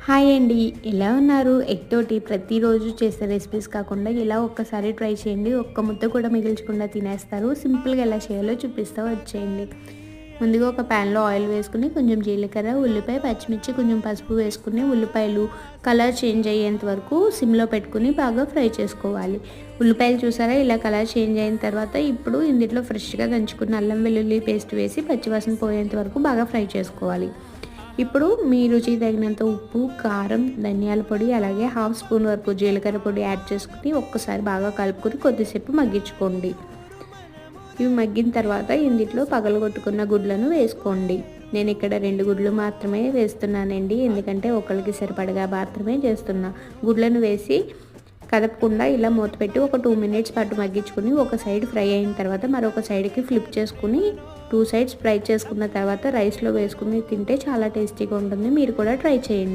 Hi అండి, ఎలా ఉన్నారు? ఎగ్ తోటి ప్రతిరోజు చేసే రెసిపీస్ కాకుండా ఇలా ఒక్కసారి ట్రై చేయండి. ఒక్క ముద్ద కూడా మిగిల్చకుండా తినేస్తారు. సింపుల్గా ఎలా చేయాలో చూపిస్తా, వచ్చేయండి. ముందుగా ఒక ప్యాన్లో ఆయిల్ వేసుకుని కొంచెం జీలకర్ర, ఉల్లిపాయ, పచ్చిమిర్చి, కొంచెం పసుపు వేసుకుని ఉల్లిపాయలు కలర్ చేంజ్ అయ్యేంత వరకు సిమ్లో పెట్టుకుని బాగా ఫ్రై చేసుకోవాలి. ఉల్లిపాయలు చూసారా ఇలా కలర్ చేంజ్ అయిన తర్వాత ఇప్పుడు ఇందులో ఫ్రెష్గా దంచుకున్న అల్లం వెల్లుల్లి పేస్ట్ వేసి పచ్చివాసన పోయేంత వరకు బాగా ఫ్రై చేసుకోవాలి. ఇప్పుడు మీ రుచికి తగినంత ఉప్పు, కారం, ధనియాల పొడి, అలాగే హాఫ్ స్పూన్ వరకు జీలకర్ర పొడి యాడ్ చేసుకుని ఒక్కసారి బాగా కలుపుకొని కొద్దిసేపు మగ్గించుకోండి. ఇవి మగ్గిన తర్వాత ఇందులో పగలగొట్టుకున్న గుడ్లను వేసుకోండి. నేను ఇక్కడ 2 గుడ్లు మాత్రమే వేస్తున్నానండి, ఎందుకంటే ఒకరికి సరిపడగా మాత్రమే చేస్తున్నా. గుడ్లను వేసి కదపకుండా ఇలా మూత పెట్టి ఒక 2 మినిట్స్ పాటు మగ్గించుకుని ఒక సైడ్ ఫ్రై అయిన తర్వాత మరొక సైడ్కి ఫ్లిప్ చేసుకుని 2 సైడ్స్ ఫ్రై చేసుకున్న తర్వాత రైస్లో వేసుకుని తింటే చాలా టేస్టీగా ఉంటుంది. మీరు కూడా ట్రై చేయండి.